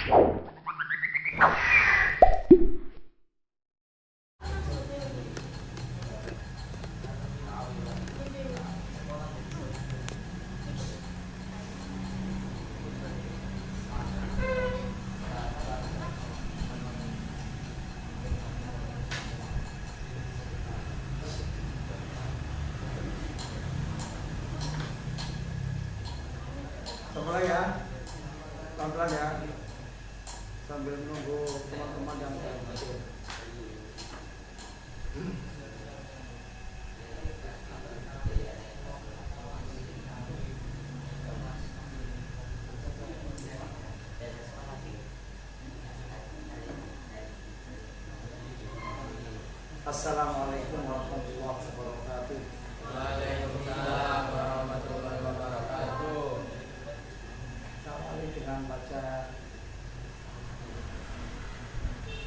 Mulai ya, pelan-pelan ya, sambil menunggu teman-teman yang masuk. Assalamualaikum warahmatullahi wabarakatuh. Waalaikumsalam warahmatullahi wabarakatuh. Awali dengan baca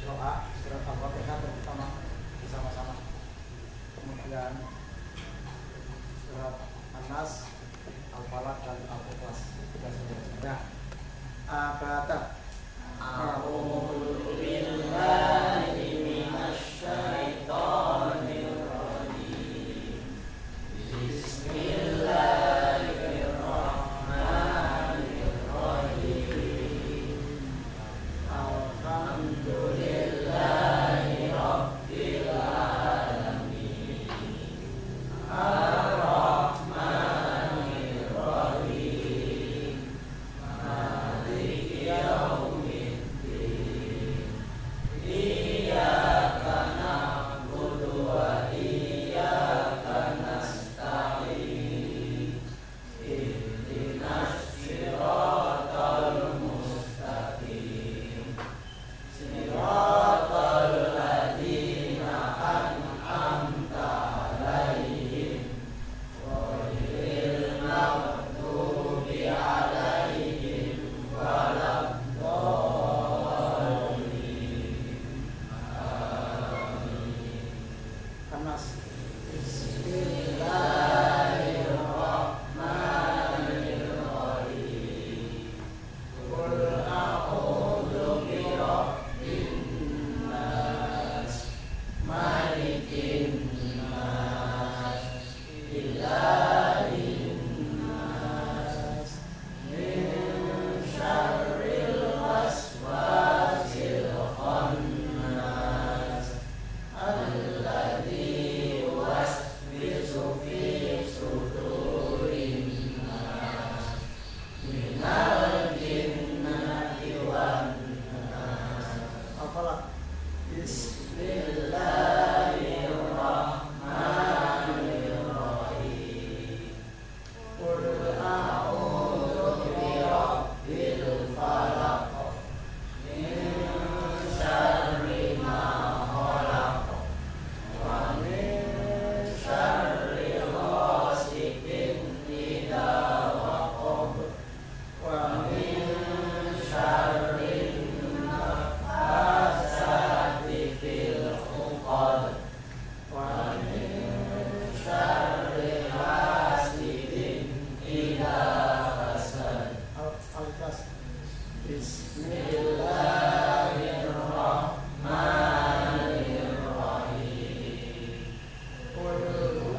doa surat Al-Fatihah pertama bersama-sama. Kemudian surat An-Nas, Al-Falaq dan Al-Ikhlas. Kita sudah abata. A'udzu billahi minasy syaithanir rajim. Bismillahirrahmanirrahim. Alhamdulillahi rabbil alamin. Ar-Rahmanir Rahim. Maliki yaumiddin. Iyyaka na'budu wa iyyaka nasta'in. Ihdinas siratal mustaqim. Siratal ladzina an'amta 'alaihim ghairil maghdubi 'alaihim waladdallin. Anas. Bismillahirrahmanirrahim. Qul a'udzu birabbin nas, malikin nas, ilahin nas, min syarril waswasil khannas, alladzi yuwaswisu fi sudurin nas, minal jinnati wan nas. Al-Falaq. Bismillahirrahmanirrahim. Qul a'udzu birabbil falaq, min syarri ma khalaq, wa min syarri ghasiqin idza waqab, wa min syarri nafasati fil 'uqad, wa min syarri hasidin idza hasad. Al-Ikhlas. Bismillahirrahmanirrahim. Qul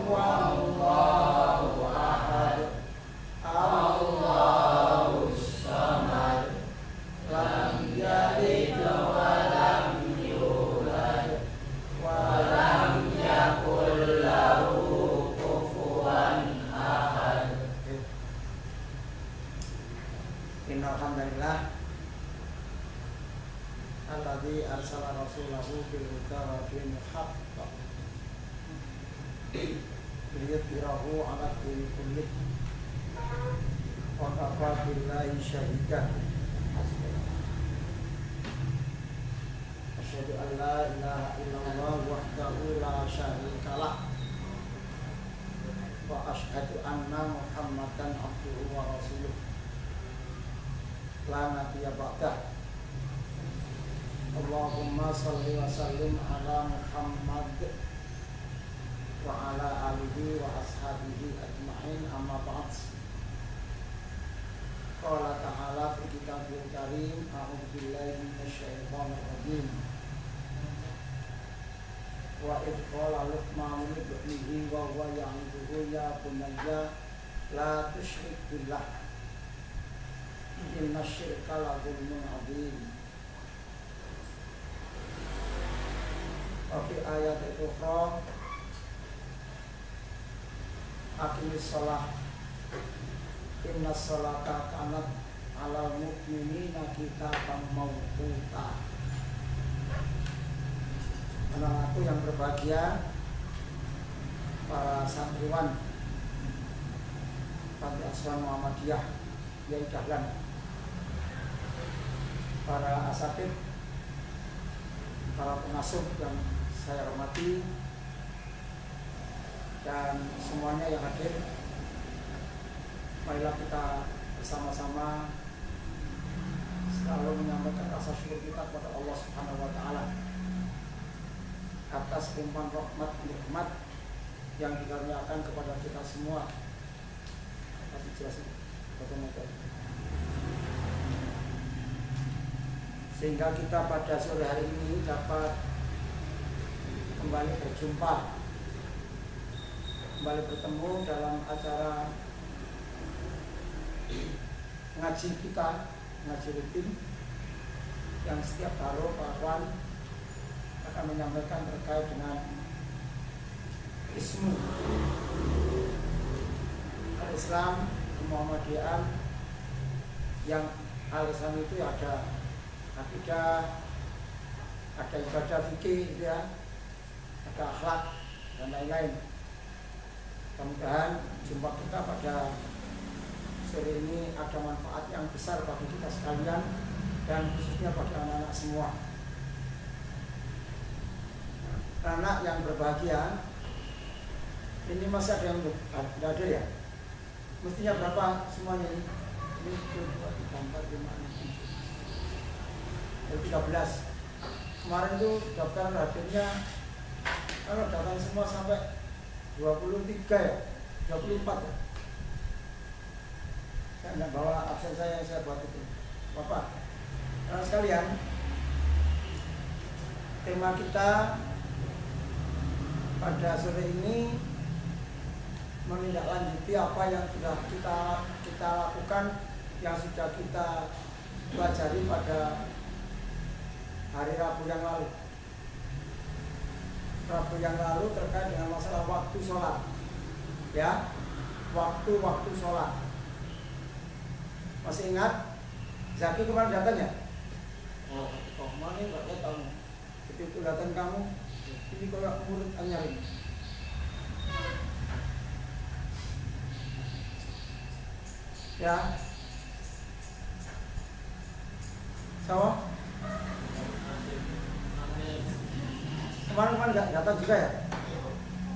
huwallahu ahad, Allahus samad, lam yalid wa lam yulad, wa lam yakul lahu kufuwan ahad. Innal hamdalillah alladzi arsala rasulahu bil huda wa dinil haqq liyudhhirahu 'ala dini kullih wa kafa billahi shahidan. Asyhadu an la ilaha illallah wahdahu la syarika lah wa asyhadu anna Muhammadan abduhu wa rasuluh la nabiyya ba'dah. Allahumma shalli wa sallim ala Muhammad wa ala alihi wa ashabihi ajma'in, amma ba'd. qala ta'ala fi kitabil karim a'udzu billahi minasyaitonir rajim wa idh qala luqman li ibnihi wa huwa ya'idhuhu ya bunayya la tusyrik billah inna syirka la dzulmun 'adzim. Wa fi ayat ukhra aqimis shalah inna sholata kanat 'alal mu'minina kitaban mawquta. Anak-anakku yang berbahagia, para santriwan Panti Asuhan Muhammadiyah Yai Dahlan, para asatid, para pengasuh yang saya hormati, dan semuanya yang hadir, marilah kita bersama-sama selalu menyampaikan rasa syukur kita kepada Allah Subhanahu wa Ta'ala atas limpahan rahmat nikmat yang dikaruniakan kepada kita semua. Kasih jelasin sehingga kita pada sore hari ini dapat kembali berjumpa, kembali bertemu dalam acara ngaji kita, ngaji rutin yang setiap hari Pak Wan akan menyampaikan terkait dengan ismu al-Islam, Muhammadiyah, yang al-Islam itu ada akidah, ada ibadah fikih, ya, ada akhlak dan lain-lain. Mudah-mudahan jumpa kita pada sore ini ada manfaat yang besar bagi kita sekalian dan khususnya bagi anak-anak semua. Anak yang berbahagia ini masih ada yang tidak ada ya? Mestinya berapa semuanya ini? Ini 2, 3, 4, 5, 6, 7 13. Kemarin itu daftar hadirnya kalau datang semua sampai 23 ya? 24 ya? Saya tidak bawa absen saya yang saya buat itu. Bapak, sekalian, tema kita pada sore ini menindaklanjuti apa yang sudah kita lakukan, yang sudah kita pelajari pada hari Rabu yang lalu. Rabu yang lalu terkait dengan masalah waktu sholat, ya, waktu sholat. Masih ingat? Zaki kemarin datang ya? Oh, mana nggak datang? Begitu datang kamu, ini kalau murid anyar ini. Ya, sama? Kemarin nggak datang juga ya?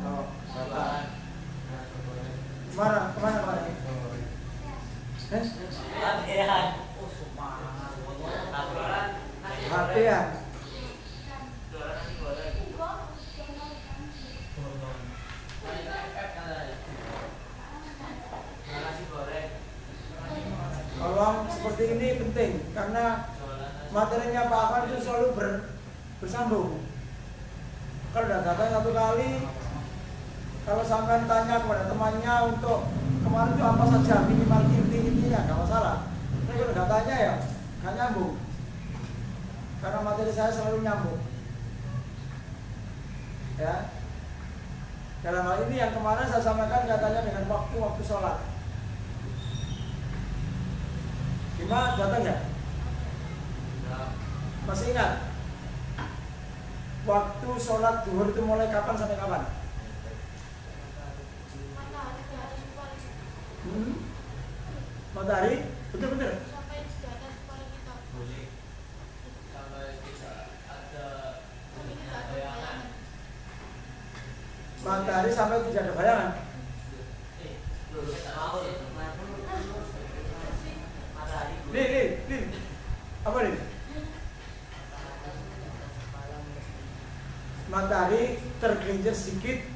Oh, datang. Kemana? Latihan. Latihan. Tolong seperti ini penting karena materinya Pak Afan itu selalu bersambung. Kalau udah datang satu kali, kalau sampai tanya kepada temannya untuk kemarin itu apa saja minimal inti-intinya nggak masalah. Tapi kalau nggak tanya ya nggak nyambung. Karena materi saya selalu nyambung. Ya. Dalam hal ini yang kemarin saya sampaikan katanya dengan waktu sholat. Gimana datang ya? Masih ingat? Waktu sholat zuhur itu mulai kapan sampai kapan? Matahari? Bener-bener? Sampai di atas kepala kita. Sampai tidak ada bayangan. Matahari sampai tidak ada bayangan? Lin. Apa Lin? Matahari tergelincir sedikit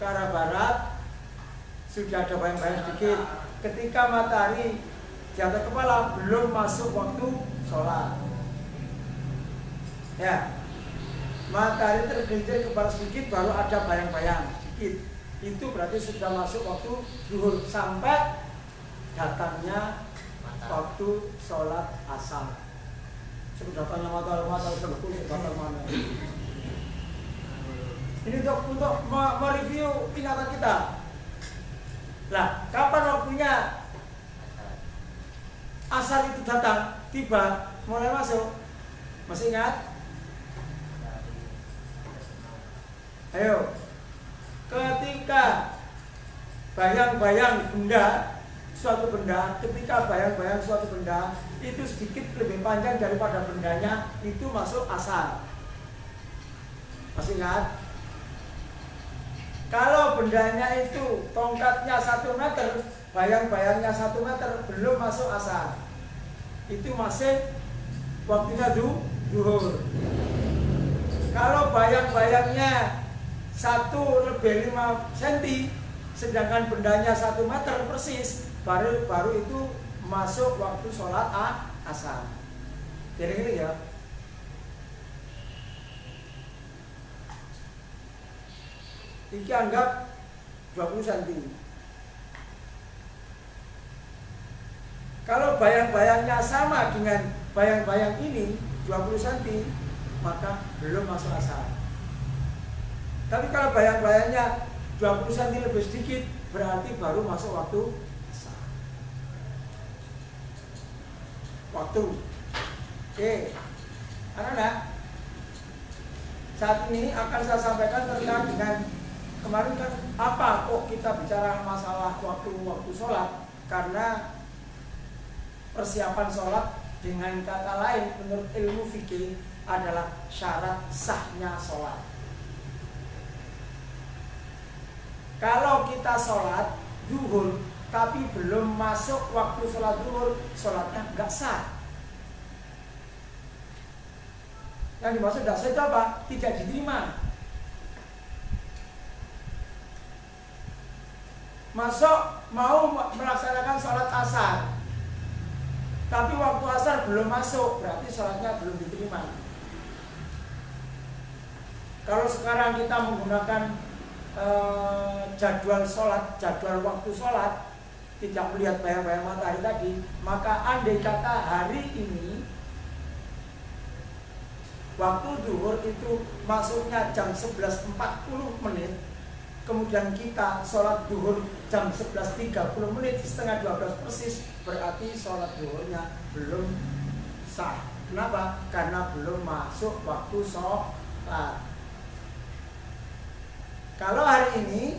ke arah barat, sudah ada bayang-bayang sedikit. Ketika matahari di atas kepala belum masuk waktu sholat. Ya, matahari tergelincir ke barat sedikit baru ada bayang-bayang sedikit. Itu berarti sudah masuk waktu zuhur sampai datangnya waktu sholat asar. Sudah datangnya matahari sudah datang mana? Ini untuk mereview ingatan kita. Lah, kapan waktunya asar itu datang, tiba, mulai masuk? Masih ingat? Ayo, ketika bayang-bayang benda, suatu benda, ketika bayang-bayang suatu benda itu sedikit lebih panjang daripada bendanya, itu masuk asar. Masih ingat? Kalau bendanya itu tongkatnya 1 meter, bayang-bayangnya 1 meter, belum masuk asar. Itu masih waktunya zuhur. Kalau bayang-bayangnya 1lebih 5 cm, sedangkan bendanya 1 meter persis, baru itu masuk waktu sholat asar. Jadi ya. Iki anggap 20 cm. Kalau bayang-bayangnya sama dengan bayang-bayang ini 20 cm, maka belum masuk asar. Tapi kalau bayang-bayangnya 20 cm lebih sedikit, berarti baru masuk waktu asar. Waktu. Oke. Anak-anak, saat ini akan saya sampaikan terkait dengan kemarin kan apa kok kita bicara masalah waktu sholat, karena persiapan sholat dengan kata lain menurut ilmu fikih adalah syarat sahnya sholat. Kalau kita sholat zuhur tapi belum masuk waktu sholat zuhur, sholatnya nggak sah. Yang dimaksud nggak sah itu apa? Tidak diterima. Masuk mau melaksanakan sholat asar, tapi waktu asar belum masuk, berarti sholatnya belum diterima. Kalau sekarang kita menggunakan jadwal sholat, jadwal waktu sholat, tidak melihat bayang-bayang matahari tadi, maka andai kata hari ini waktu zuhur itu masuknya jam 11.40 menit, kemudian kita sholat zuhur jam 11.30 menit, setengah 12 persis, berarti sholat zuhurnya belum sah. Kenapa? Karena belum masuk waktu sholat. Kalau hari ini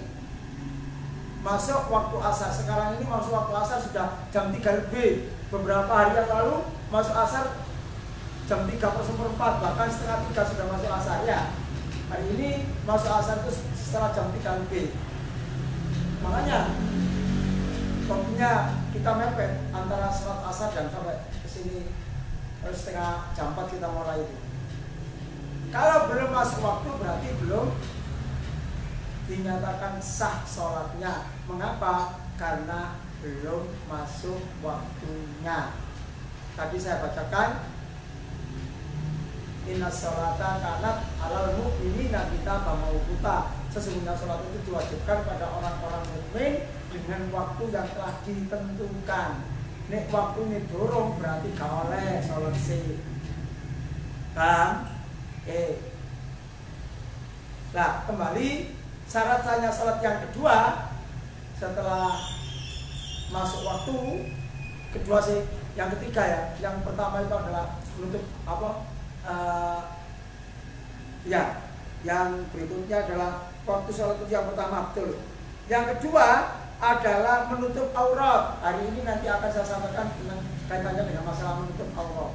masuk waktu asar, sekarang ini masuk waktu asar sudah jam 3 lebih. Beberapa hari yang lalu masuk asar jam 3:04, bahkan setengah 3 sudah masuk asar ya. Hari ini masuk asar itu setelah jam 3 lebih. Makanya waktunya kita mepet antara sholat asar dan sampai ke sini setengah jam 4 kita mulai itu. Kalau belum masuk waktu berarti belum dinyatakan sah sholatnya. Mengapa? Karena belum masuk waktunya. Tadi saya bacakan, inna sholata kanat alal mu'minina kitaban mawquta. Sesungguhnya sholat itu diwajibkan pada orang-orang mukmin dengan waktu yang telah ditentukan. Nek waktu ini dorong berarti gak oleh sholat sih. Paham? Nah, kembali syarat sahnya sholat yang kedua setelah masuk waktu kedua sih, yang ketiga ya. Yang pertama itu adalah menutup yang berikutnya adalah waktu sholat itu yang pertama, betul. Yang kedua adalah menutup aurat. Hari ini nanti akan saya sampaikan dengan kaitannya dengan masalah menutup aurat.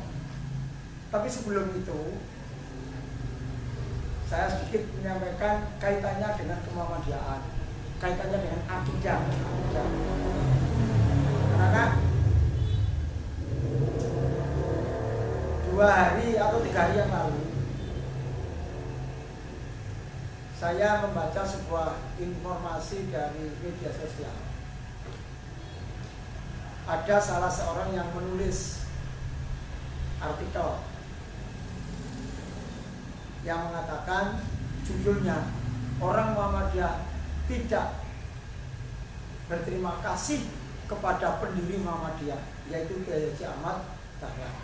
Tapi sebelum itu saya sedikit menyampaikan kaitannya dengan kemuhammadiyaan, kaitannya dengan akidah. Karena 2 hari atau 3 hari yang lalu saya membaca sebuah informasi dari media sosial. ada salah seorang yang menulis artikel yang mengatakan judulnya orang Muhammadiyah tidak berterima kasih kepada pendiri Muhammadiyah, yaitu Kiai Haji Ahmad Dahlan.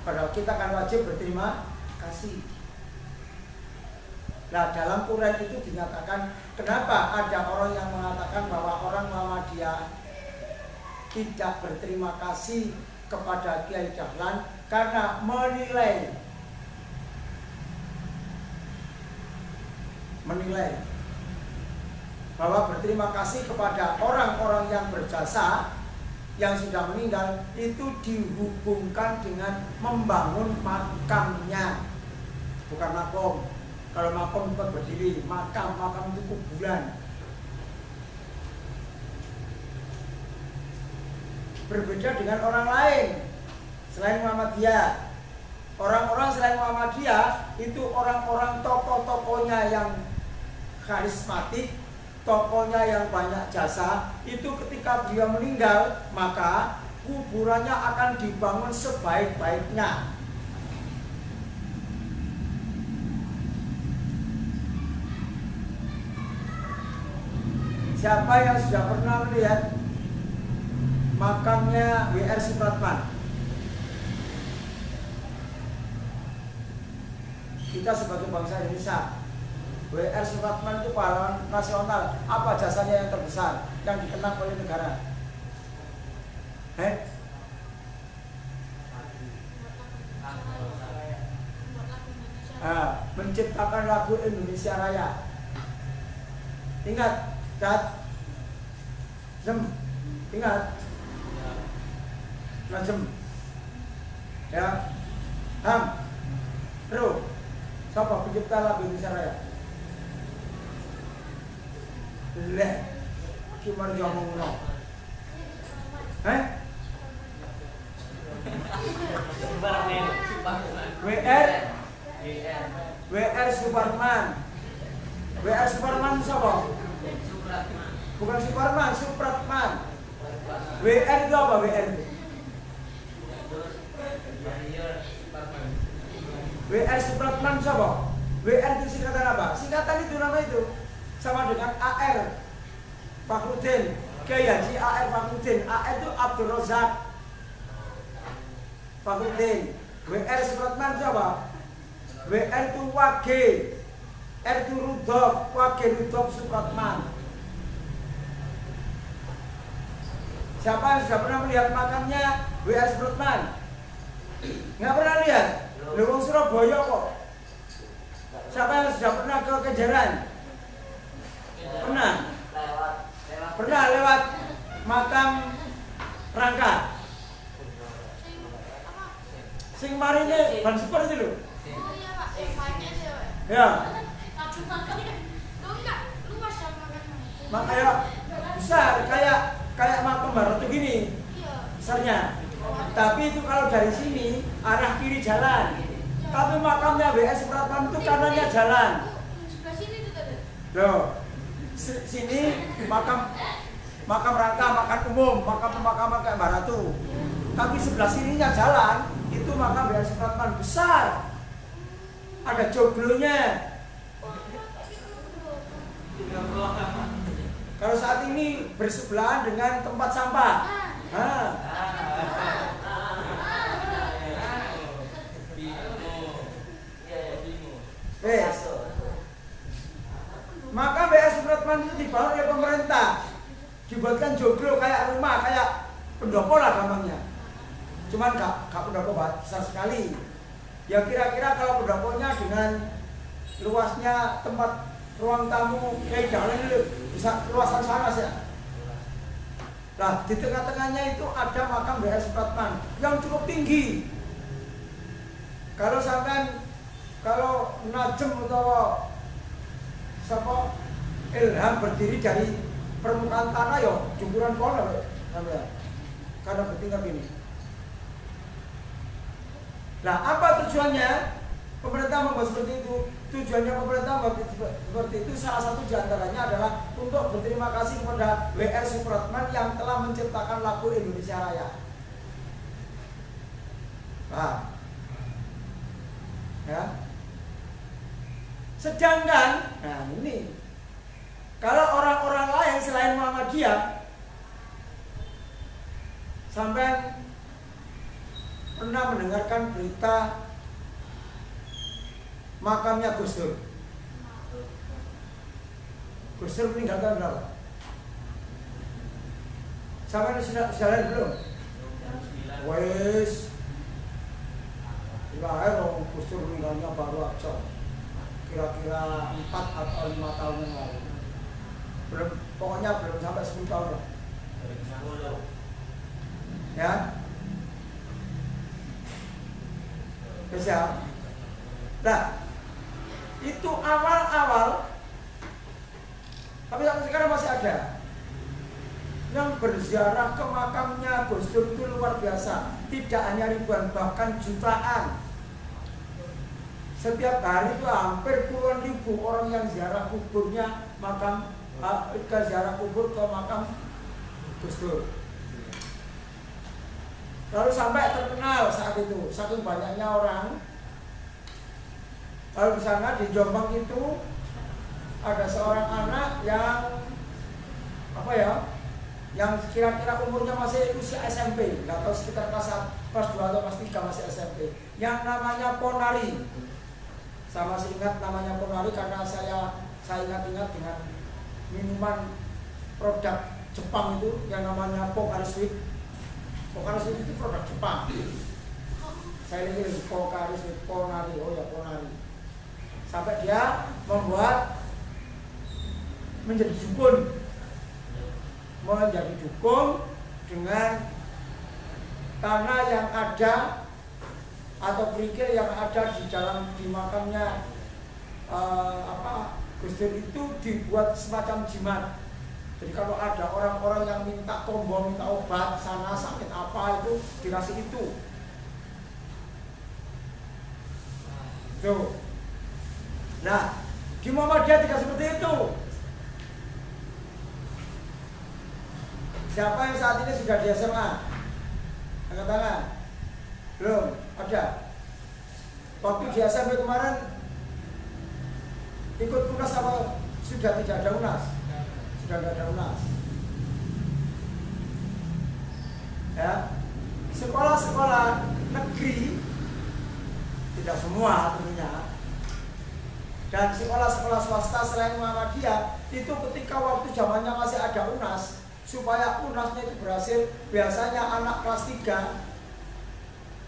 Padahal kita kan wajib berterima kasih. Nah, dalam Quran itu dinyatakan kenapa ada orang yang mengatakan bahwa orang Muhammadiyah tidak berterima kasih kepada Kiai Dahlan karena menilai bahwa berterima kasih kepada orang-orang yang berjasa yang sudah meninggal itu dihubungkan dengan membangun makamnya, bukan makom. Kalau makom itu berdiri, makam itu kuburan. Berbeda dengan orang lain selain Muhammadiyah. Orang-orang selain Muhammadiyah itu orang-orang tokoh-tokohnya yang karismatik, tokohnya yang banyak jasa. Itu ketika dia meninggal, maka kuburannya akan dibangun sebaik-baiknya. Siapa yang sudah pernah melihat makamnya W.R. Supratman? Kita sebagai bangsa Indonesia, W.R. Supratman itu pahlawan nasional. Apa jasanya yang terbesar yang dikenang oleh negara? Menciptakan lagu Indonesia Raya. Ingat, Cat, Jem, ingat, Najem, ya, Ham, Ro, siapa pencipta lagu Indonesia Raya? Leh, cuma dia ngomong no. W.R. Supratman. W.R. Supratman siapa? Bukan Supratman, Supratman. W.R. itu apa W.R. itu? W.R. Supratman siapa? W.R itu singkatan apa? Singkatan itu nama itu sama dengan A.R. Fakhruddin, Kiai Haji A.R. Fakhruddin. A.R itu Abdul Razak Fakhruddin. W.R. Supratman siapa? W.R itu Wage, R itu Rudolf, Wage Rudolf Supratman. Siapa yang sudah pernah melihat makamnya W.R. Supratman? Nggak pernah lihat? Lewong Surabaya kok. Siapa yang sudah pernah ke Kenjeran? Pernah? Pernah lewat makam Rangka? Sing marine ban super itu loh. Oh iya Pak, banyak sih Pak. Ya. Tapi makanya tuh enggak luas ya makanya. Makanya besar kayak makam barat tuh gini. Iya. Besarnya. Tapi itu kalau dari sini arah kiri jalan. Tapi makamnya W.R. Supratman itu kanannya jalan. Sebelah sini tuh tadi. Loh. Sini makam Rangka, makam umum, makam pemakaman kayak Mbak Ratu. Tapi sebelah sininya jalan, itu makam W.R. Supratman besar. Ada joglonya. Kalau saat ini bersebelahan dengan tempat sampah. Maka W.R. Supratman itu dibangun oleh pemerintah, dibuatkan joglo kayak rumah, kayak pendopo lah gampangnya. Cuman gak pendopo besar sekali. Ya kira-kira kalau pendoponya dengan luasnya tempat ruang tamu kayak jalan itu bisa luasan sana sih. Nah di tengah-tengahnya itu ada makam W.R. Supratman yang cukup tinggi. Kalau Najem atau siapa Ilham berdiri dari permukaan tanah ya jempuran pohon ya, karena bertingkat ini. Nah apa tujuannya? Pemerintah membuat seperti itu. Tujuannya pemerintah membuat seperti itu salah satu diantaranya adalah untuk berterima kasih kepada W.R. Supratman yang telah menciptakan lagu Indonesia Raya. Nah, ya. Sedangkan, nah ini, kalau orang-orang lain selain Muhammadiyah, sampai pernah mendengarkan berita makamnya Gus Dur. Gus Dur meninggal tahun berapa? Sampai sudah lihat belum? Wes, kira-kira Gus Dur meninggalnya baru aja, kira-kira 4 atau 5 tahun yang lalu. Belum, pokoknya belum sampai 10 tahun. Ya, bisa. Nah, itu awal-awal, tapi sampai sekarang masih ada yang berziarah ke makamnya Gus Dur itu luar biasa. Tidak hanya ribuan, bahkan jutaan. Setiap hari itu hampir puluhan ribu orang yang ziarah kuburnya, ke ziarah kubur ke makam Gus Dur. Lalu sampai terkenal saat itu, saking banyaknya orang. Lalu di sana di Jombang itu ada seorang anak yang yang kira-kira umurnya masih usia SMP, nggak tahu sekitar kelas 2 atau kelas 3 masih SMP, yang namanya Ponari. Saya masih ingat namanya Ponari karena saya ingat-ingat dengan minuman produk Jepang itu yang namanya Pocari Sweat. Pocari Sweat itu produk Jepang. Saya lihat Pocari Sweat, Ponari, oh ya Ponari. Sampai dia menjadi dukun dengan tanah yang ada atau kerikil yang ada di makamnya Gus Dur itu dibuat semacam jimat. Jadi kalau ada orang-orang yang minta tombol, minta obat sana sakit apa itu dikasih itu. Tuh. Nah, di Muhammadiyah tidak seperti itu. Siapa yang saat ini sudah di SMA? Angkat tangan. Belum, ada. Waktu di SMP kemarin ikut UNAS apa sudah tidak ada UNAS? Sudah tidak ada UNAS. Ya. Sekolah-sekolah negeri, tidak semua tentunya, dan sekolah-sekolah swasta selain Muhammadiyah itu ketika waktu zamannya masih ada UNAS, supaya UNASnya itu berhasil, biasanya anak kelas 3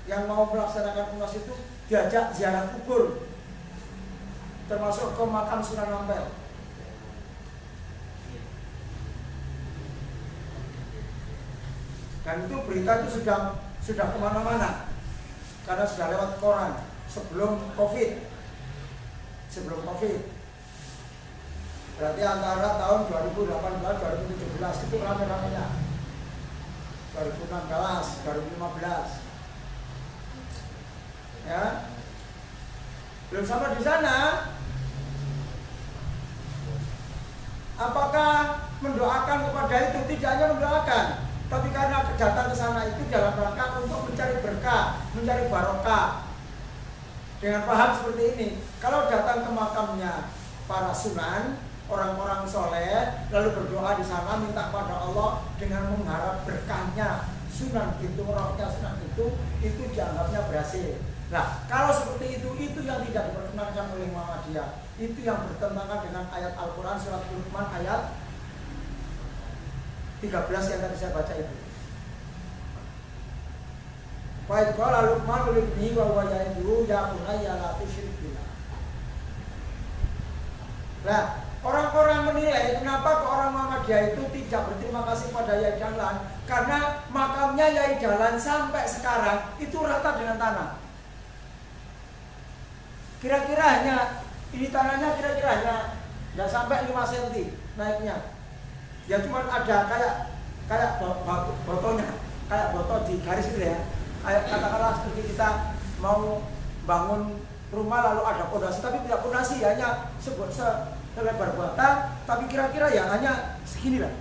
yang mau melaksanakan UNAS itu diajak ziarah kubur, termasuk ke makam Sunan Ampel. Dan itu berita itu sudah kemana-mana karena sudah lewat koran sebelum COVID. Berarti antara tahun 2018-2017 itu rame-ramenya. 2016, 2015. Ya. Belum sampai di sana. Apakah mendoakan kepada itu? Tidak hanya mendoakan, tapi karena datang ke sana itu dalam rangka untuk mencari berkah, mencari barokah. Dengan paham seperti ini, kalau datang ke makamnya para sunan, orang-orang soleh, lalu berdoa di sana minta pada Allah dengan mengharap berkahnya sunan itu, rohnya sunan itu dianggapnya berhasil. Nah, kalau seperti itu yang tidak diperkenankan oleh Muhammadiyah, itu yang bertentangan dengan ayat Al-Quran surat Luqman ayat 13 yang tadi saya baca itu. Baik, kalau Luqman ulibni wa huwa ya'iduhu ya bunayya la tusyrik billah. Nah, orang-orang menilai kenapa ke orang Muhammadiyah itu tidak berterima kasih pada Yai Dahlan, karena makamnya Yai Dahlan sampai sekarang itu rata dengan tanah. Kira-kira hanya ini tanahnya kira-kira hanya nggak sampai 5 cm naiknya. Ya cuma ada kayak botolnya, kayak botol di garis itu ya. Kayak katakanlah seperti kita mau bangun rumah lalu ada pondasi, tapi tidak pondasi, hanya selebar batang, tapi kira-kira ya hanya segini lah.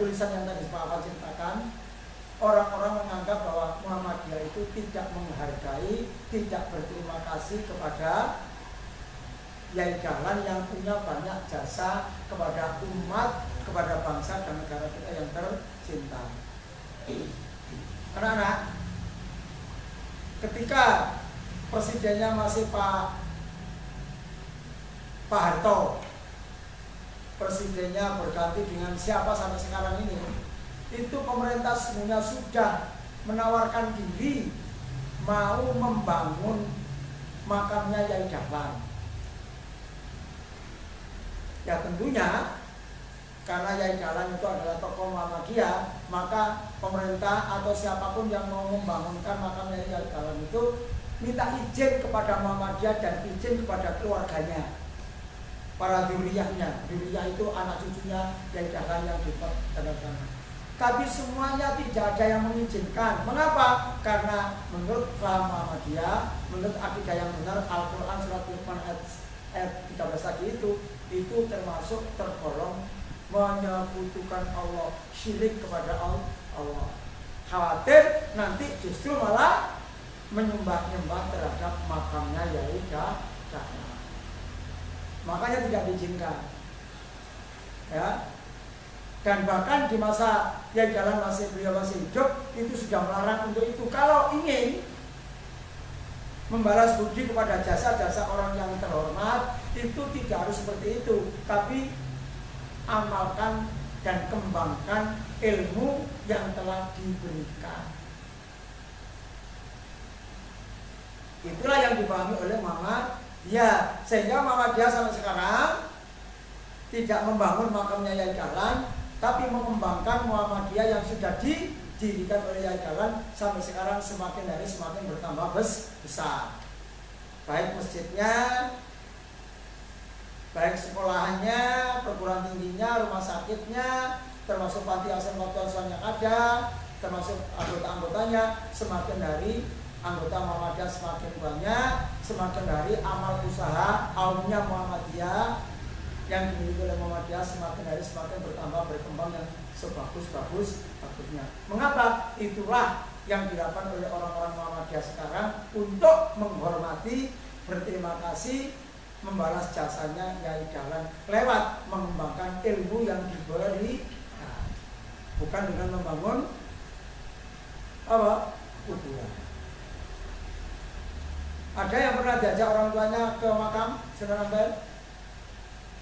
Tulisan yang tadi Pak Afan ceritakan, orang-orang menganggap bahwa Muhammadiyah itu tidak menghargai, tidak berterima kasih kepada Yai Dahlan yang punya banyak jasa kepada umat, kepada bangsa dan negara kita yang tercinta. Anak-anak, ketika presidennya masih Pak Harto, presidennya berganti dengan siapa sampai sekarang ini, itu pemerintah sebenarnya sudah menawarkan diri mau membangun makamnya Yai Dahlan. Ya tentunya karena Yai Dahlan itu adalah tokoh Muhammadiyah, maka pemerintah atau siapapun yang mau membangunkan makamnya Yai Dahlan itu minta izin kepada Muhammadiyah dan izin kepada keluarganya, para zuriyahnya. Zuriyah itu anak cucunya Yai Dahlan yang ditandatangani. Tapi semuanya tidak ada yang mengizinkan. Mengapa? Karena menurut paham Muhammadiyah, menurut akidah yang benar, Al-Quran surat Luqman ayat 13 tadi itu termasuk tergolong menyekutukan Allah, syirik kepada Allah. Khawatir nanti justru malah menyembah-nyembah terhadap makamnya Yai Dahlan. makanya tidak diizinkan. Ya. Dan bahkan di masa yang jalan beliau masih hidup itu sudah melarang untuk itu. Kalau ingin membalas budi kepada jasa-jasa orang yang terhormat itu tidak harus seperti itu, tapi amalkan dan kembangkan ilmu yang telah diberikan. Itulah yang dipahami oleh Muhammadiyah, sehingga Muhammadiyah sampai sekarang tidak membangun makamnya Yai Dahlan, tapi mengembangkan Muhammadiyah yang sudah didirikan oleh Yai Dahlan sampai sekarang semakin hari semakin bertambah besar. Baik masjidnya, baik sekolahannya, perguruan tingginya, rumah sakitnya, termasuk panti asuhan yang ada, termasuk anggota-anggotanya, semakin hari anggota Muhammadiyah semakin banyak, semakin hari amal usaha kaumnya Muhammadiyah yang dimiliki oleh Muhammadiyah semakin hari semakin bertambah berkembang yang sebagus-bagusnya. Mengapa? Itulah yang dilakukan oleh orang-orang Muhammadiyah sekarang untuk menghormati, berterima kasih, membalas jasanya Yai Dahlan lewat mengembangkan ilmu yang diberi, bukan dengan membangun kuburan. Ada yang pernah diajak orang tuanya ke makam Sunan Ampel?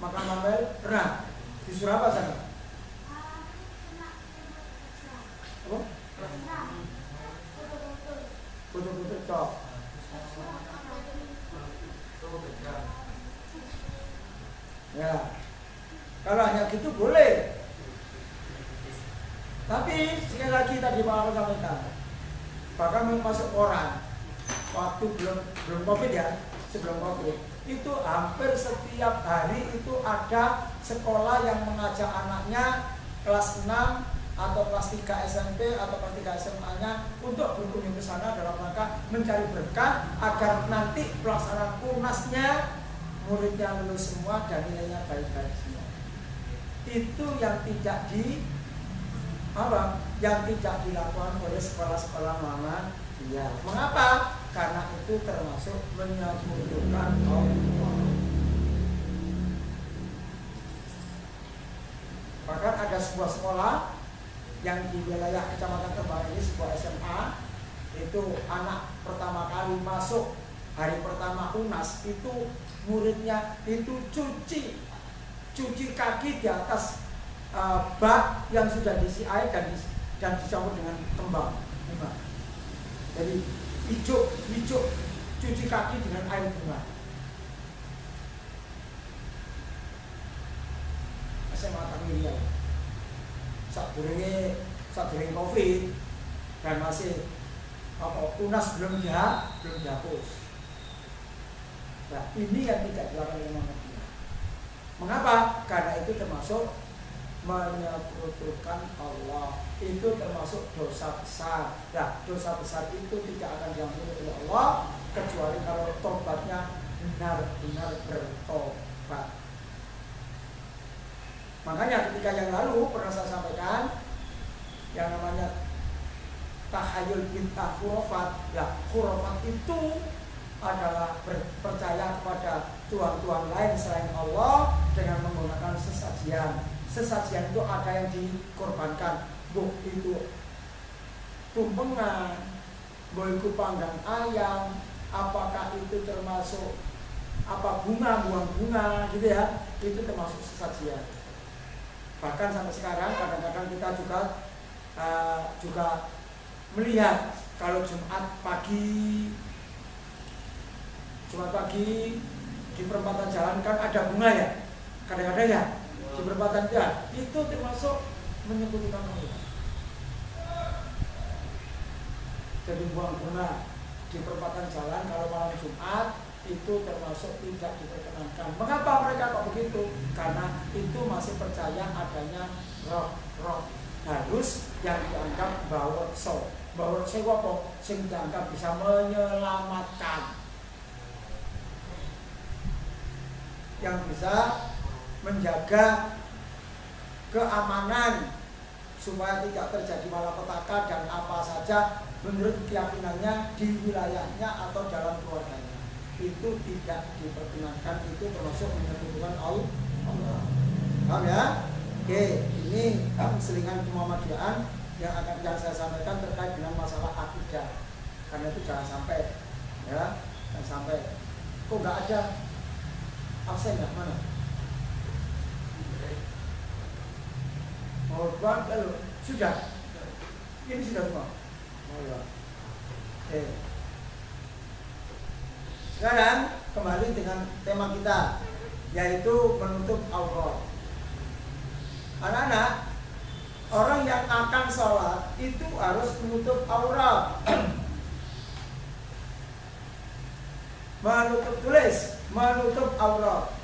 Makam Ampel pernah di Surabaya sana. Apa? Betul-betul toh. Ya, kalau hanya gitu boleh. Tapi sekali lagi tadi Pak aku sampaikan, bahkan masuk koran waktu belum COVID ya, sebelum COVID itu hampir setiap hari itu ada sekolah yang mengajak anaknya kelas 6 atau kelas 3 SMP atau kelas 3 SMA-nya untuk berkunjung ke sana dalam rangka mencari berkah agar nanti pelaksanaan UNAS-nya muridnya lulus semua dan nilainya baik-baik semua. Itu yang tidak dilakukan oleh sekolah-sekolah Muhammadiyah. Mengapa? Karena itu termasuk menyebutkan Allah. Bahkan ada sebuah sekolah yang di wilayah Kecamatan Kembar ini, sebuah SMA, itu anak pertama kali masuk hari pertama UNAS itu muridnya itu cuci kaki di atas bak yang sudah diisi air dan dicampur dengan kembang. Jadi hijau cuci kaki dengan air bunga. SMA Tamilia. Sadurunge COVID dan masih UNAS belum dihapus. Nah, ini yang tidak dilakukan oleh Muhammadiyah. Mengapa? Karena itu termasuk menyekutukan Allah, itu termasuk dosa besar. Nah, dosa besar itu tidak akan diampuni oleh Allah kecuali kalau tobatnya benar-benar bertobat. Makanya ketika yang lalu pernah saya sampaikan yang namanya tahayul bintah khurafat. Ya, khurafat itu adalah percaya kepada tuhan-tuhan lain selain Allah dengan menggunakan sesajian. Sesajian itu ada yang dikorbankan, itu tumpengan, itu panggang ayam, apakah itu termasuk buang bunga gitu ya, itu termasuk sesajian. Bahkan sampai sekarang kadang-kadang kita juga melihat kalau Jumat pagi di perempatan jalan kan ada bunga ya, kadang-kadang ya di perempatan jalan itu termasuk menyebutkan Allah. Jadi buang bunga di perempatan jalan kalau malam Jumat itu termasuk tidak diperkenankan. Mengapa mereka kok begitu? Karena itu masih percaya adanya roh harus yang dianggap bawa apa? Sing dianggap bisa menyelamatkan, yang bisa menjaga keamanan supaya tidak terjadi malapetaka dan apa saja menurut keyakinannya di wilayahnya atau dalam keluarganya. itu tidak diperkenankan, itu termasuk menyekutukan Allah. Paham ya? Oke, ini selingan kemuhammadiyaan yang saya sampaikan terkait dengan masalah akidah. Karena itu jangan sampai, ya, jangan sampai. Kok nggak ada absen ya? Mana? Oh, sudah. Ini sudah semua. Oh ya. Oke. Sekarang kembali dengan tema kita, yaitu menutup aurat. Anak-anak, orang yang akan sholat itu harus menutup aurat. Menutup aurat.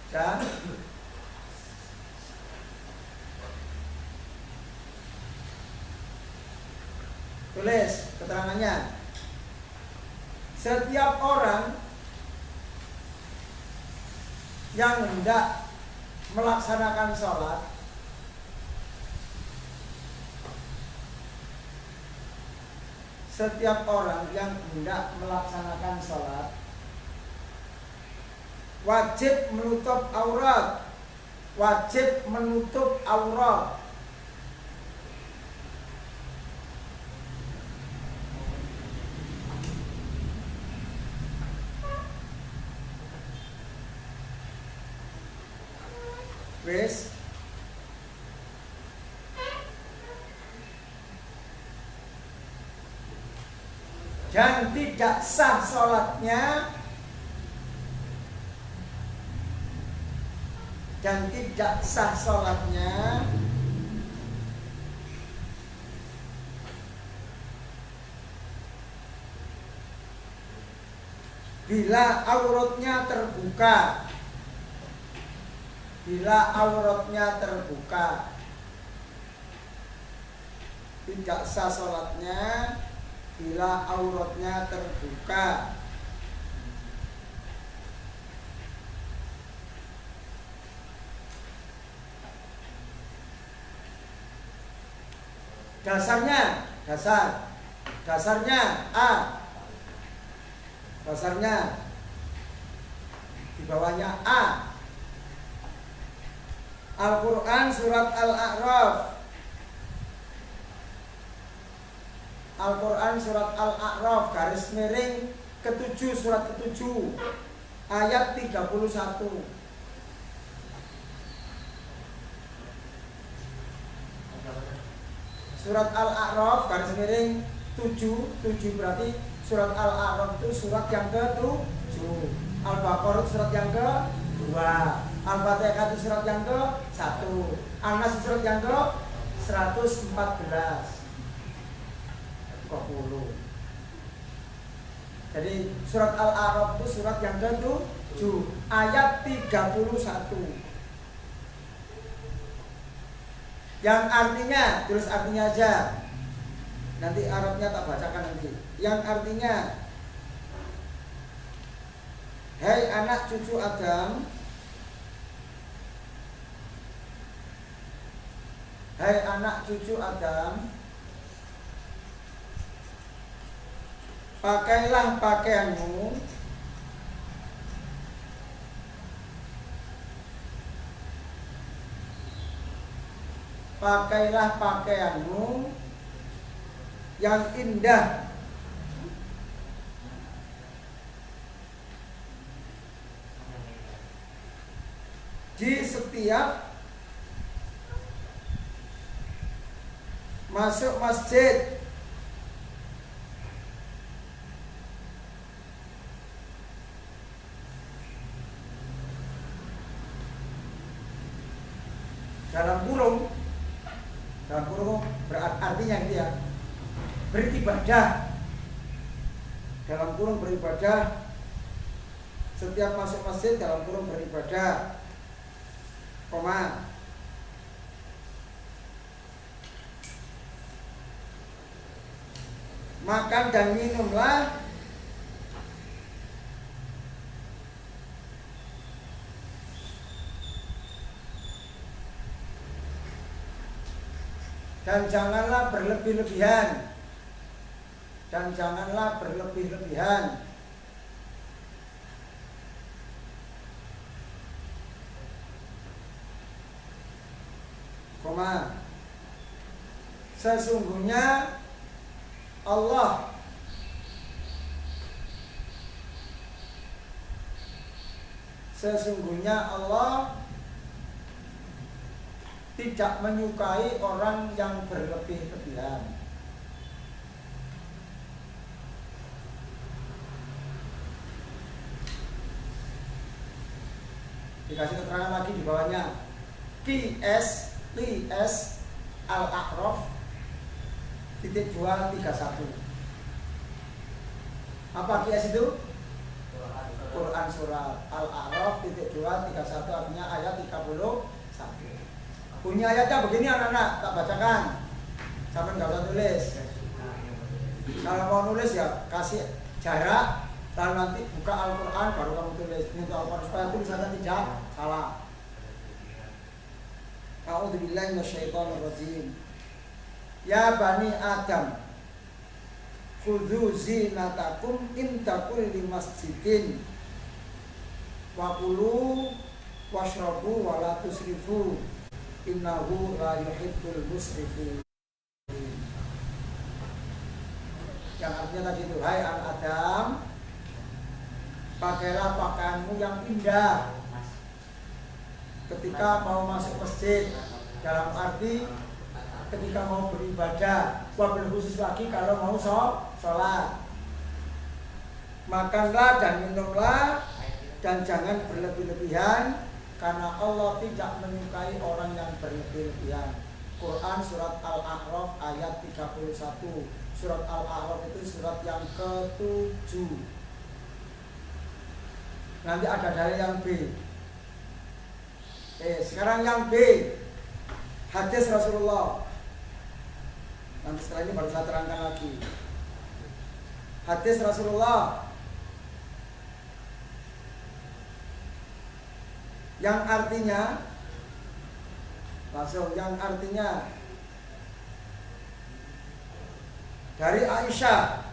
Dan tulis keterangannya. Setiap orang yang hendak melaksanakan sholat wajib menutup aurat. Wis. Dan tidak sah sholatnya bila auratnya terbuka. Tidak sah sholatnya bila auratnya terbuka. Dasarnya di bawahnya A. Al-Quran surat Al-A'raf. Garis miring ke-7, surat ke-7 ayat 31. Surat Al-A'raf garis miring 7 berarti surat Al-A'raf itu surat yang ke-7. Al-Baqarah surat yang ke-2. Al-Fatihah itu surat yang ke-1. An-Nas surat yang ke-114. Jadi surat Al-A'raf itu surat yang ke-7 ayat 31. Yang artinya, tulis artinya aja. Nanti Arabnya tak bacakan nanti. Yang artinya, hai anak cucu Adam, pakailah pakaianmu yang indah di setiap masuk masjid. Dalam kurung artinya gitu ya, beribadah. Dalam kurung beribadah. Setiap masuk masjid dalam kurung beribadah. Koma. Makan dan minumlah dan janganlah berlebih-lebihan. Dan janganlah berlebih-lebihan. Koma. Sesungguhnya Allah tidak menyukai orang yang berlebih-lebihan. Dikasih keterangan lagi di bawahnya. QS Al-A'raf .231. Apa QS itu? Quran surah Al-A'raf .231, artinya ayat 31. Bunyi ayatnya begini anak-anak, tak bacakan. Sampai nggak usah tulis. Kalau mau nulis ya kasih jarak, lalu nanti buka Al-Quran baru kamu tulis. Ini untuk Al-Quran supaya tulisannya tidak salah. A'udzubillahi minasyaitonirrajim. Ya bani Adam, khudzu zinatakum inda kulli masjidin wa kulu washrabu wa la tusrifu innahu la yuhibbul musrifin. Yang artinya tadi itu, hai anak Adam, pakailah pakaianmu yang indah ketika mau masuk masjid, dalam arti ketika mau beribadah, wabil khusus lagi kalau mau sholat. Makanlah dan minumlah dan jangan berlebih-lebihan, karena Allah tidak menyukai orang yang berlebih-lebihan. Quran surat Al-A'raf ayat 31. Surat Al-A'raf itu surat yang ke-7. Nanti ada dalil yang B. Sekarang yang B, hadis Rasulullah. Nanti setelah ini baru saya terangkan lagi. Hadis Rasulullah yang artinya, langsung yang artinya dari Aisyah.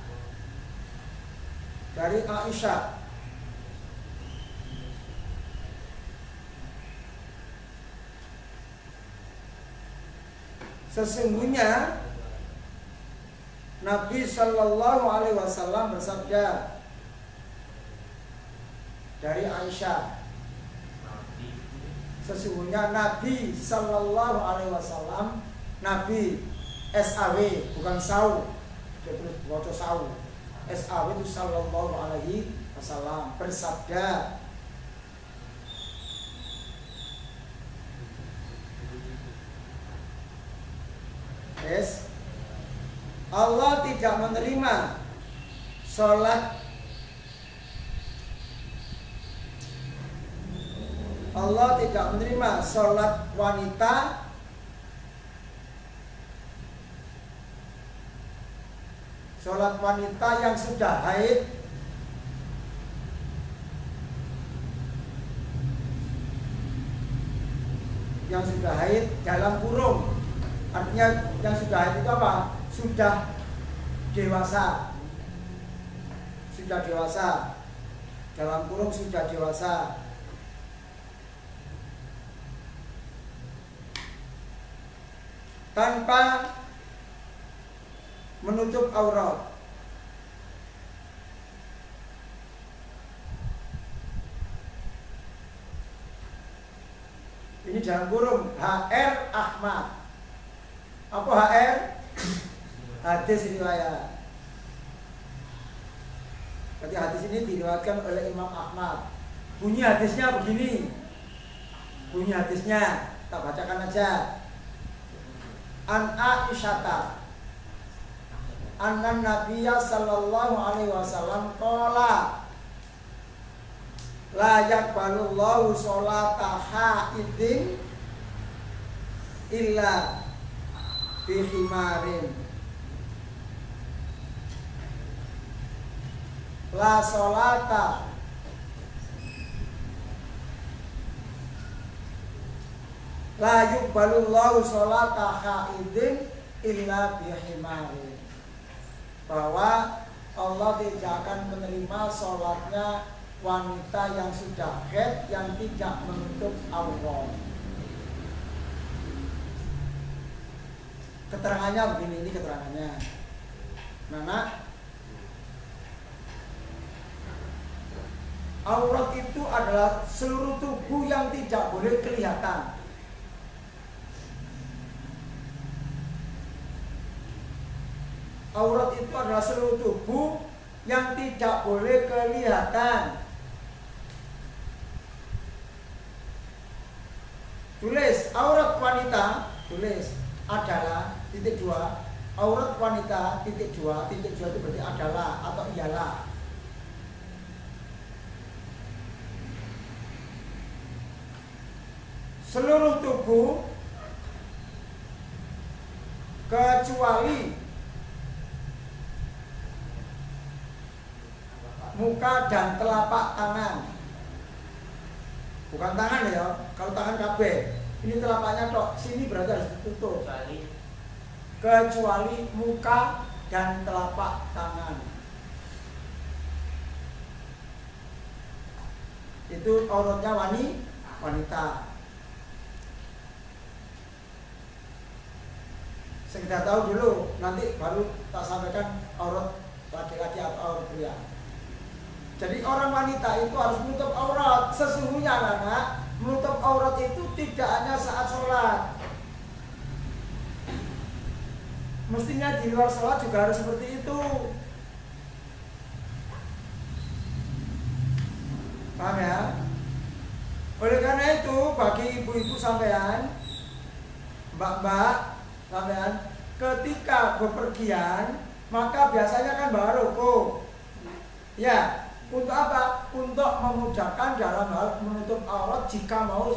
Sesungguhnya Nabi Shallallahu Alaihi Wasallam bersabda dari Aisyah. Sesungguhnya Nabi Shallallahu Alaihi Wasallam, Nabi SAW bukan sau, terus baca sau. SAW itu Shallallahu Alaihi Wasallam bersabda, Allah tidak menerima sholat, Allah tidak menerima sholat wanita yang sudah haid dalam kurung. Artinya yang sudah haid itu apa? Sudah dewasa, dalam kurung sudah dewasa. Tanpa menutup aurat. Ini dalam kurung HR Ahmad. Apa HR? Hadis riwayat. Berarti hadis ini diriwayatkan oleh Imam Ahmad. Bunyi hadisnya begini. Tak bacakan aja. An Aisyata anna Nabiyya sallallahu alaihi wasallam qala la yaqbalullahu sholata haidin illa bi khimarin. La sholata la yuqbalullahu sholata haidin illa bihimari, bahwa Allah tidak akan menerima sholatnya wanita yang sudah haid yang tidak menutup aurat. Keterangannya begini, ini keterangannya. Mana? Aurat itu adalah seluruh tubuh yang tidak boleh kelihatan. Aurat itu adalah seluruh tubuh yang tidak boleh kelihatan. Tulis aurat wanita, tulis adalah titik dua. Aurat wanita titik dua itu berarti adalah atau ialah. Seluruh tubuh kecuali muka dan telapak tangan. Bukan tangan ya, kalau tangan kabeh. Ini telapaknya tok, sini berarti harus ditutup. Kecuali muka dan telapak tangan. Itu auratnya wanita. Sekedar tahu dulu, nanti baru tak sampaikan aurat laki-laki atau aurat pria. Jadi orang wanita itu harus menutup aurat. Sesungguhnya anak, menutup aurat itu tidak hanya saat sholat. Mestinya di luar sholat juga harus seperti itu. Paham ya? Oleh karena itu bagi ibu-ibu sampean, mbak-mbak sampean, ketika bepergian maka biasanya kan bawa rokok. Ya. Untuk apa? Untuk memudahkan dalam hal menutup aurat jika mau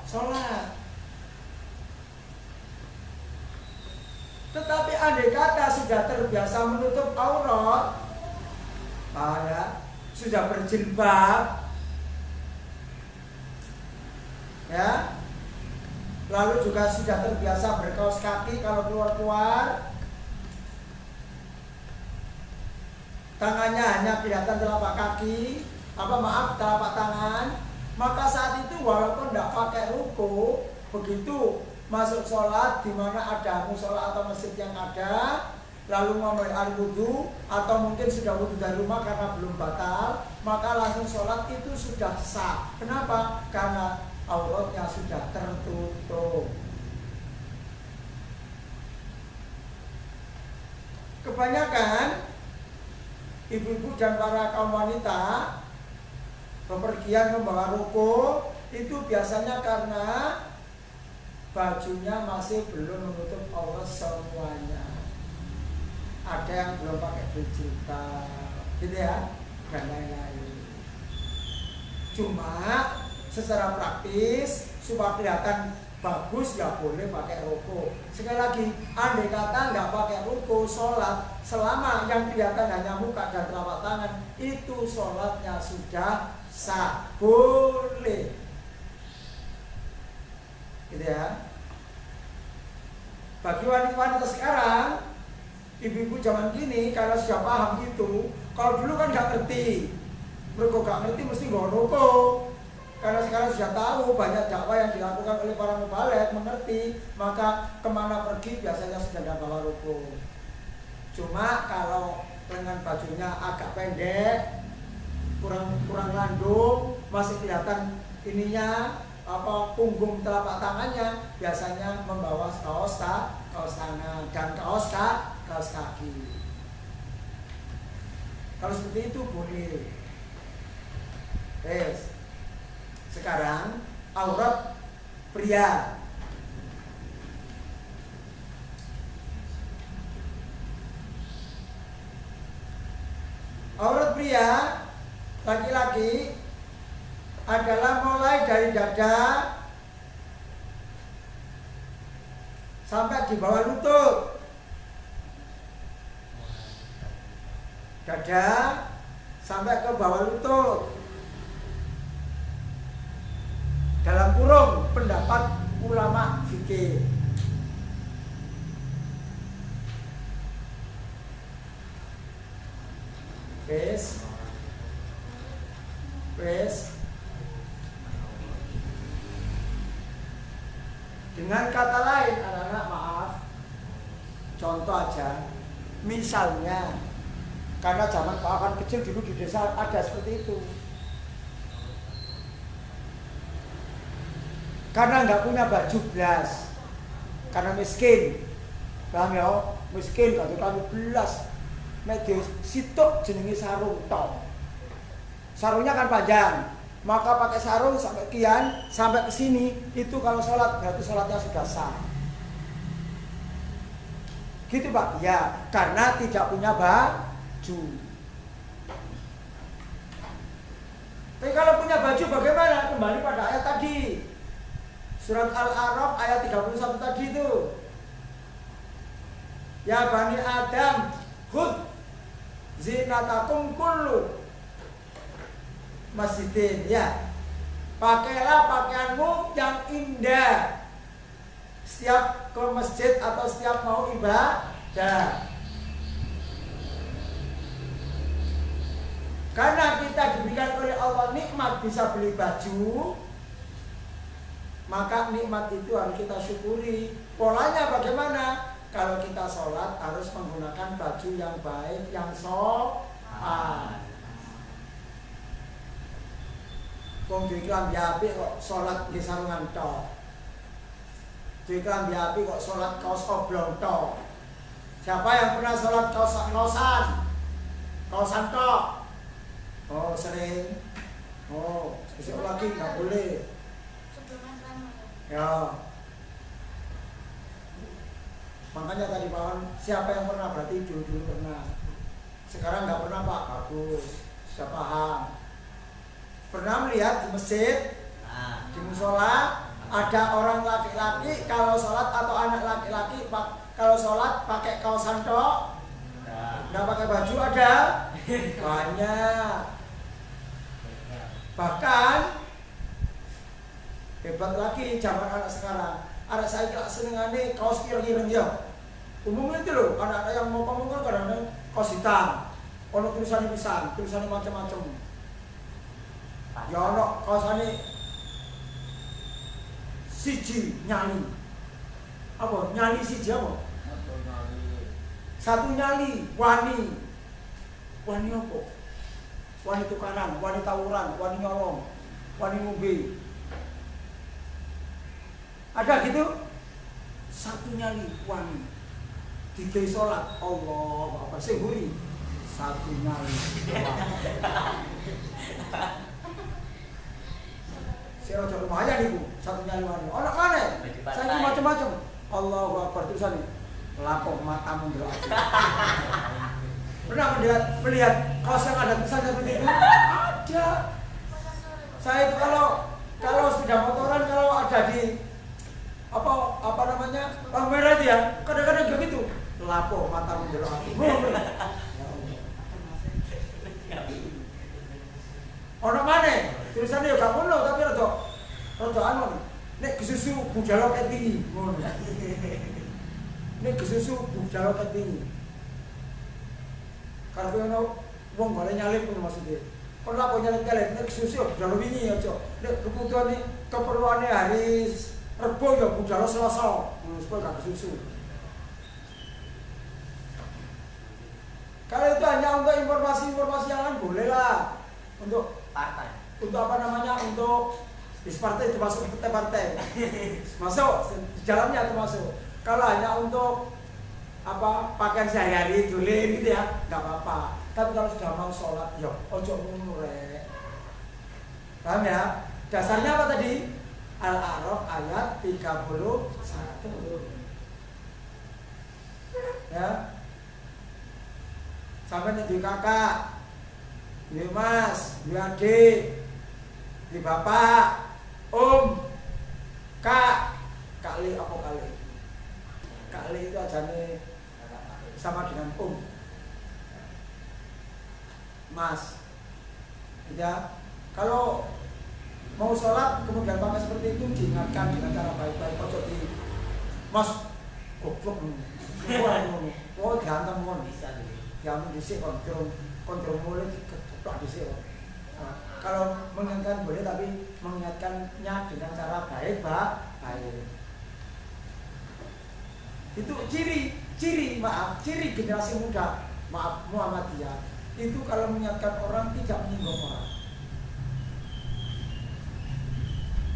sholat. Tetapi andai kata sudah terbiasa menutup aurat, ya, sudah berjilbab, ya, lalu juga sudah terbiasa berkaos kaki kalau keluar-keluar, tangannya hanya kelihatan telapak kaki, telapak tangan, maka saat itu walaupun tidak pakai ruku, begitu masuk sholat di mana ada musola atau masjid yang ada, lalu mengambil air wudhu atau mungkin sudah wudhu dari rumah karena belum batal, maka langsung sholat itu sudah sah. Kenapa? Karena auratnya sudah tertutup. Kebanyakan ibu-ibu dan para kaum wanita bepergian membawa ruko itu biasanya karena bajunya masih belum menutup aurat semuanya. Ada yang belum pakai jilbab, gitu ya, dan lain-lain. Cuma secara praktis supaya kelihatan bagus ya boleh pakai ruko. Sekali lagi, andai kata nggak pakai ruko sholat, selama yang kelihatan hanya muka dan telapak tangan, itu sholatnya sudah sah, boleh. Gitu ya. Bagi wanita-wanita sekarang, ibu-ibu zaman kini kalau sudah paham gitu, kalau dulu kan nggak ngerti, mereka nggak ngerti mesti nggak ruko. Karena sekarang sudah tahu banyak dakwah yang dilakukan oleh para mubalek, mengerti, maka kemana pergi biasanya sudah ada bawa ruko. Cuma kalau lengan bajunya agak pendek, kurang landung, masih kelihatan ininya, punggung telapak tangannya, biasanya membawa kaos tangan dan kaos kaki. Kalau seperti itu boleh. Sekarang aurat pria. Aurat pria laki-laki adalah mulai dari dada sampai di bawah lutut. Dada sampai ke bawah lutut. Dalam kurung pendapat ulama fikih. Wes. Dengan kata lain, anak-anak maaf, contoh aja, misalnya, karena zaman Pak Akan kecil dulu di desa ada seperti itu. Karena nggak punya baju blas, karena miskin, paham ya? Miskin, gak tukang belas, media sitok jenenge sarung tok. Sarungnya kan panjang, maka pakai sarung sampai kian, sampai ke sini, itu kalau sholat berarti sholatnya sudah sah. Gitu Pak? Ya, karena tidak punya baju. Tapi kalau punya baju bagaimana? Kembali pada ayat tadi. Surat Al-A'raf ayat 31 tadi itu. Ya Bani Adam, khudh zinatakum kullu masjidin, ya. Pakailah pakaianmu yang indah setiap ke masjid atau setiap mau ibadah. Karena kita diberikan oleh Allah nikmat bisa beli baju, maka nikmat itu harus kita syukuri. Polanya bagaimana? Kalau kita sholat harus menggunakan baju yang baik, yang sopan. Wong duwe klambi apik kok sholat di sarungan tok. Duwe klambi apik kok sholat kaos oblong tok. Siapa yang pernah sholat kaosan tok? Oh sering. Oh besok lagi nggak boleh. Ya. Makanya tadi Pak, siapa yang pernah berarti dulu pernah. Sekarang nggak pernah Pak, bagus. Sudah paham. Pernah melihat di masjid, di musola, ada orang laki-laki kalau sholat atau anak laki-laki kalau sholat pakai kaosan tok, nggak pakai baju ada banyak. Bahkan hebat lagi zaman anak sekarang. Anak saya kira senengane kaos ireng-ireng ya. Umumnya itu loh, anak-anak yang mau ngomong kan kadang kaos hitam, ono tulisannya pisan, tulisannya macam-macam. Ya ono kaosane siji nyali. Apa? Nyali siji apa? Satu nyali, wani. Wani apa? Wani tukaran, wani tawuran, wani nyolong, wani ngombe. Ada gitu? Satu nyali wani. Tiga sholat, Allah apa sih huri? Satu nyali. Saya rasa lumayan ibu, satu nyali wani. Anak mana? Saya macam-macam. Allahu Akbar tulisannya. Lapor matamu berarti. Pernah melihat kaos yang ada tulisannya seperti itu? Ada. Saya itu kalau sepeda motoran kalau ada di apa namanya pameran itu ya kadang-kadang juga gitu lapo matamu jero aku ono maneh tulisannya ya gak ngono tapi rada anu nek kesusu budal tinggi ngono nek kesusu budal tinggi karep ono wong golek nyalip ngono maksudnya kon lapo nyalip-nyalip nek kesusu budal wingi aja nek kebutuhane keperluane hari Rebo ya budal Selasa, supaya gak kesusu. Kalau itu hanya untuk informasi-informasi yang lain boleh lah. Untuk partai. Untuk apa namanya? Untuk partai termasuk partai. Masuk di dalamnya termasuk. Kalau hanya untuk apa pakaian sehari-hari boleh gitu ya, nggak apa-apa. Tapi kalau sudah mau sholat, ya ojo ngono rek. Paham ya? Dasarnya apa tadi? Al-A'raf ayat 31. Ya. Sampai nih di kakak, di mas, di adik, di bapak, kak, kali apa kali? Kali itu ajane sama dengan mas. Ya. Kalau mau sholat kemudian pakai seperti itu diingatkan dengan cara baik-baik. Ojo di mas goblok ngono. Oh dihantam ngono. Bisa dihantam dhisik kok kontrol mulai keplak di sini. Nah, kalau mengingatkan boleh, tapi mengingatkannya dengan cara baik. Itu ciri generasi muda, maaf Muhammadiyah, itu kalau mengingatkan orang tidak menyinggung orang.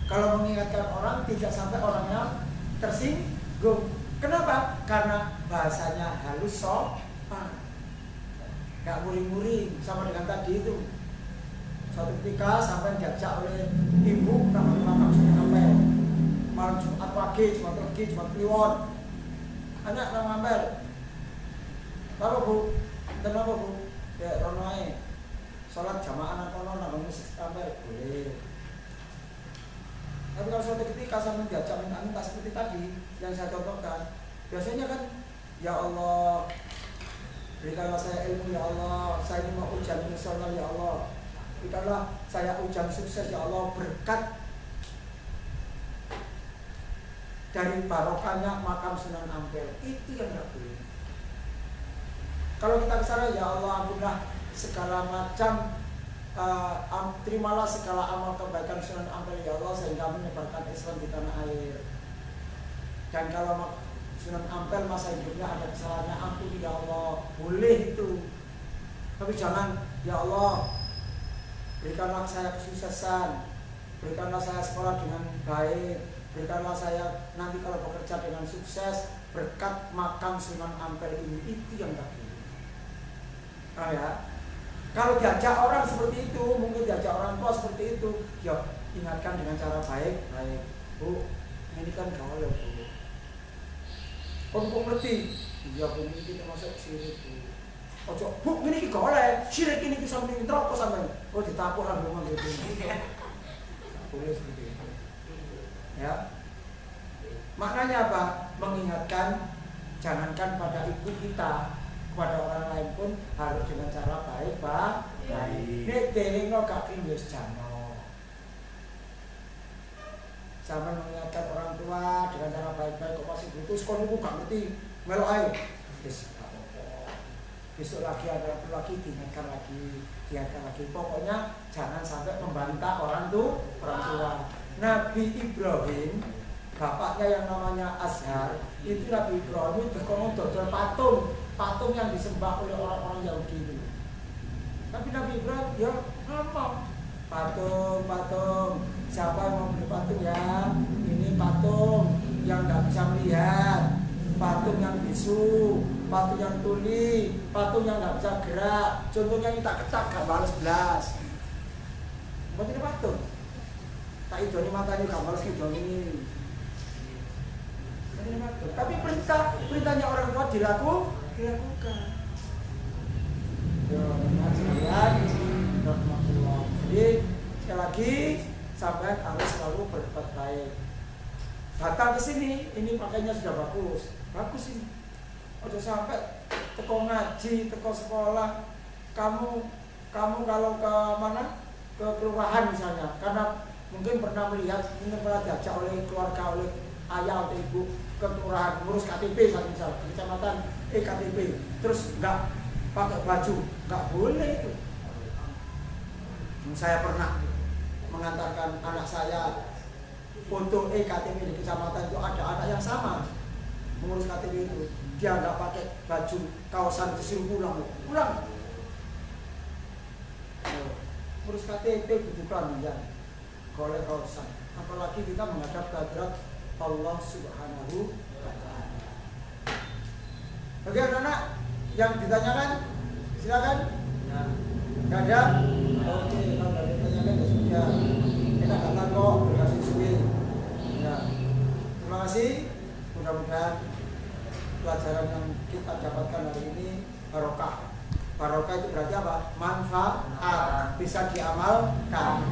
Kalau mengingatkan orang tidak sampai orangnya tersinggung. Kenapa? Karena bahasanya halus, sopan, nggak muring-muring, sama dengan tadi itu. Suatu ketika sampai diajak oleh ibu namanya makam Sunan malam Jumat pagi, Jumat Legi, Jumat Kliwon. Anak nama Ampel. Apa bu? Kenapa bu? Ya ronoe. Sholat jamaah anak kono nang masjid Ampel boleh. Tapi kalau suatu ketika sampai diajak minta seperti tadi yang saya contohkan, biasanya kan, ya Allah, berikanlah saya ilmu ya Allah, saya ini mau ujian nasional ya Allah, berikanlah saya ujian sukses ya Allah, berkat dari barokahnya makam Sunan Ampel. Itu yang tidak boleh. Kalau kita kesana, ya Allah ampunilah segala macam, terimalah segala amal kebaikan Sunan Ampel ya Allah, sehingga menyebarkan Islam di tanah air. Dan kalau Sunan Ampel masa hidupnya ada kesalahannya, ampuni ya Allah, boleh itu. Tapi jangan, ya Allah berikanlah saya kesuksesan, berikanlah saya sekolah dengan baik, berikanlah saya nanti kalau bekerja dengan sukses berkat makam Sunan Ampel ini. Itu yang tak boleh. Nah ya, kalau diajak orang seperti itu, mungkin diajak orang tua seperti itu, ya ingatkan dengan cara baik. Bu, ini kan gaul ya bu. Kok ngerti? Iya bu, ini termasuk sirik bu. Ojo, bu ini gaul ya, sirik ini bisa mending neraka sampean. Oh ditapuk lah ngomong gitu. Boleh seperti itu. Ya. Maknanya apa? Mengingatkan, jangankan pada ibu kita, kepada orang lain pun harus dengan cara baik. Nek delingno gak wis jano. Sama mengingatkan orang tua dengan cara baik-baik, kok masih butuh sekolah ibu gak ngerti, melok ae. Wis gak apa-apa. Besok lagi ada lagi diingatkan lagi. Pokoknya jangan sampai membantah orang tua. Nabi Ibrahim, bapaknya yang namanya Azhar, itu Nabi Ibrahim itu dodol patung yang disembah oleh orang-orang Yahudi itu. Tapi Nabi Ibrahim ya ngomong, patung, siapa yang mau beli patung ya? Ini patung yang nggak bisa melihat, patung yang bisu, patung yang tuli, patung yang nggak bisa gerak. Contohnya ini tak ketak gak balas belas. Buat ini patung. Tak idoni matanya gak balas idoni. Tapi perintahnya orang tua dilakukan. Ya, jadi sekali lagi sahabat harus selalu berbuat baik. Datang ke sini, ini pakainya sudah bagus ini. Udah sampai teko ngaji, teko sekolah, kamu kalau ke mana, ke kelurahan misalnya, karena mungkin pernah melihat, mungkin pernah diajak oleh keluarga, oleh ayah atau ibu ke kelurahan ngurus KTP misal kecamatan KTP, terus nggak pakai baju, nggak boleh itu. Saya pernah mengantarkan anak saya foto KTP di kecamatan, itu ada anak yang sama mengurus KTP itu, dia nggak pakai baju kaosan, disuruh pulang. Urus KTP butuh ya, golek kaosan. Apalagi kita menghadap ke hadirat Allah Subhanahu wa Ta'ala. Bagi anak-anak yang ditanyakan, silakan. Nggak ada? Oke, kalau nggak ditanyakan ya sudah. Kita datang kok, berkasih suwi. Ya. Terima kasih. Mudah-mudahan pelajaran yang kita dapatkan hari ini barokah. Barokah itu berarti apa? Manfaat, bisa diamalkan.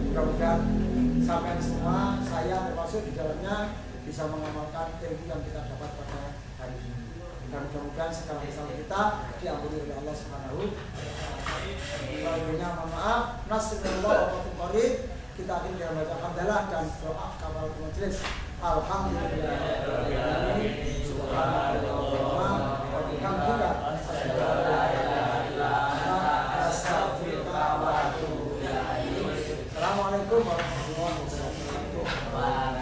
Mudah-mudahan sampai semua, saya termasuk di dalamnya, bisa mengamalkan ilmu yang kita dapat pada hari ini. Dan mudah-mudahan segala kesalahan kita diampuni oleh Allah Subhanahu wa Ta'ala. Mohon maaf. Nasrullah wa barakatuh. Kita akhiri dengan baca hamdalah dan doa kafaratul majelis. Alhamdulillah. Subhanallah wa bihamdihi. Wah,